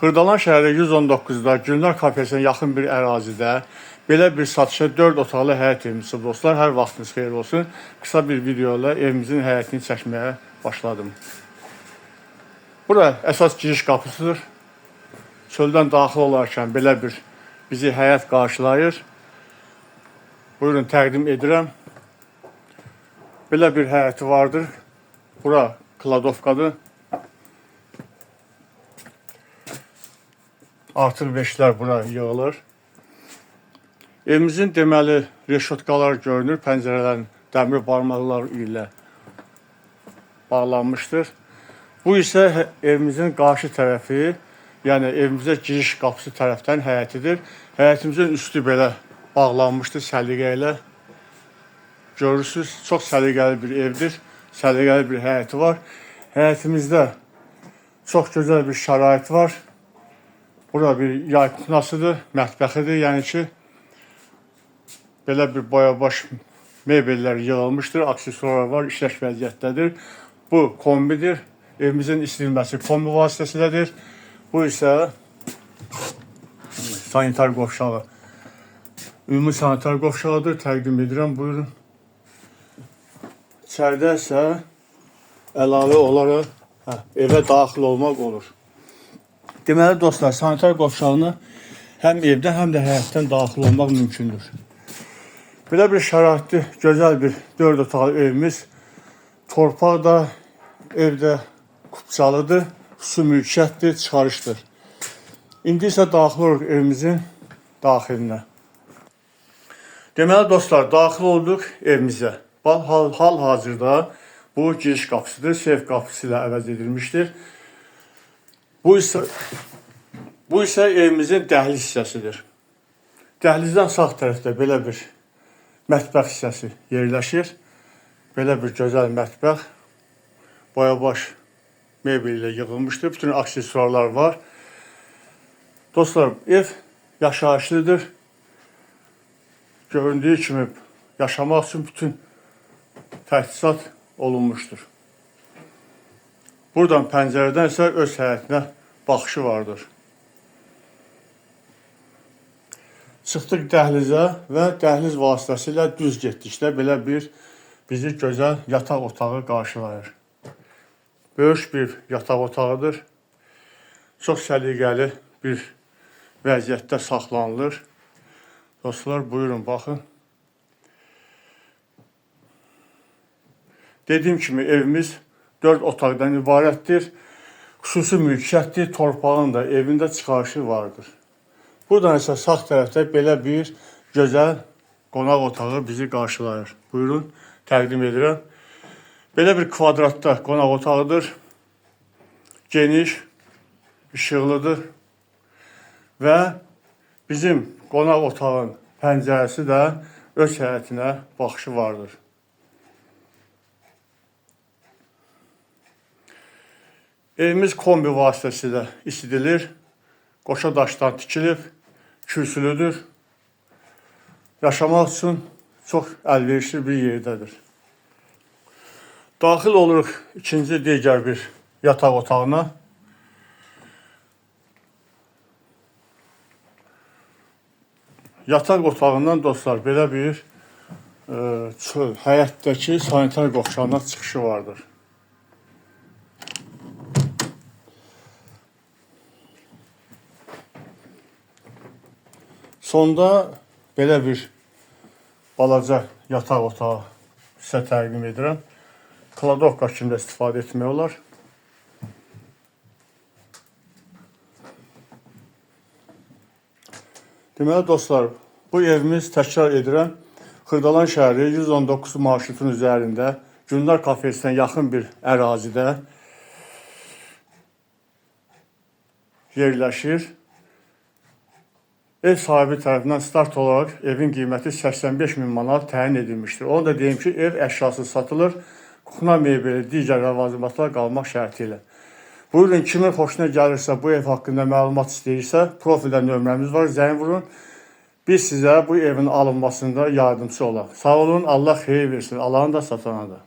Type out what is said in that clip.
Xırdalan şəhəri 119-da Gülnar kafesinə yaxın bir ərazidə belə bir satışa 4 otaqlı həyət evimiz dostlar. Hər vaxtınız xeyir olsun. Qısa bir video ilə evimizin həyətini çəkməyə başladım. Bura əsas giriş qapısıdır. Çöldən daxil olarkən belə bir bizi həyət qarşılayır. Buyurun təqdim edirəm. Belə bir həyəti vardır. Bura kladovkadır. Artıq veşlər bura yığılır. Evimizin deməli reşotkalar görünür. Pəncərələrin dəmir barmaqlar ilə bağlanmışdır. Bu isə evimizin qarşı tərəfi, yəni evimizə giriş qapısı tərəfdən həyətidir. Həyətimizin üstü belə bağlanmışdır səliqə ilə. Görürsünüz, çox səliqəli bir evdir. Səliqəli bir həyəti var. Həyətimizdə çox gözəl bir şərait var. Bura bir yay kutunasıdır, mətbəxidir. Yəni ki, belə bir boyabaş mebellər yığılmışdır, aksesuarlar var, işləş vəziyyətdədir. Bu kombidir. Evimizin istinilməsi kombi vasitəsilədir. Bu isə sanitar qovşağı. Ümumi sanitar qovşağıdır. Təqdim edirəm, buyurun. İçəridə isə əlavə olaraq evə daxil olmaq olur. Deməli dostlar, sanitar qovşağına həm evdən, həm də həyətdən daxil olmaq mümkündür. Belə bir şəraitli, gözəl bir 4 otaqlı evimiz. Torpaq da evdə kupçalıdır, su mülkiyyətdir, çıxarışdır. İndi isə daxil oluruq evimizin daxilinə. Deməli dostlar, daxil olduq evimizə. Hal-hazırda bu giriş qapısıdır, seyf qapısı ilə əvəz edilmişdir. Bu isə evimizin dəhliz hissəsidir. Dəhlizdən sağ tərəfdə belə bir mətbəx hissəsi yerləşir. Belə bir gözəl mətbəx. Boyabaş mebel ilə yığılmışdır. Bütün aksesuarlar var. Dostlar, ev yaşayışlıdır. Göründüyü kimi yaşamaq üçün bütün təchizat olunmuşdur. Buradan pəncərədən isə öz həyətinə baxışı vardır. Çıxdıq dəhlizə və dəhliz vasitəsilə düz getdikdə belə bir bizi gözəl yataq otağı qarşılayır. Böyük bir yataq otağıdır. Çox səliqəli bir vəziyyətdə saxlanılır. Dostlar, buyurun, baxın. Dediyim kimi evimiz 4 otaqdan ibarətdir. Xüsusi mülkiyyətdir. Torpağın da evində çıxarışı vardır. Buradan isə sağ tərəfdə belə bir gözəl qonaq otağı bizi qarşılayır. Buyurun, təqdim edirəm. Belə bir kvadratda qonaq otağıdır. Geniş, işıqlıdır. Və bizim qonaq otağın pəncərəsi də öz həyətinə baxışı vardır. Evimiz kombi vasitəsilə isidilir. Qoşa daşdan tikilib, kürsülüdür. Yaşamaq üçün çox əlverişli bir yerdədir. Daxil oluruq ikinci digər bir yataq otağına. Yataq otağından dostlar belə bir həyətdəki sanitar qovşağına çıxışı vardır. Sonda belə bir balaca yataq otağı sizə təqdim edirəm. Kladovka kimi də istifadə etmək olar. Deməli dostlar, bu evimiz təkrar edirəm. Xırdalan şəhəri 119 marşrutun üzərində Gülnar kafesinə yaxın bir ərazidə yerləşir. Ev sahibi tərəfindən start olaraq evin qiyməti 85 min manat təyin edilmişdir. Onu da deyim ki, ev əşyası satılır, kuxna mebeli, digər ləvazimatlar qalmaq şərti ilə. Buyurun, kimin xoşuna gəlirsə, bu ev haqqında məlumat istəyirsə, profildə nömrəmiz var, zəng vurun. Biz sizə bu evin alınmasında yardımcı olaq. Sağ olun, Allah xeyir versin, Allahın da satana da.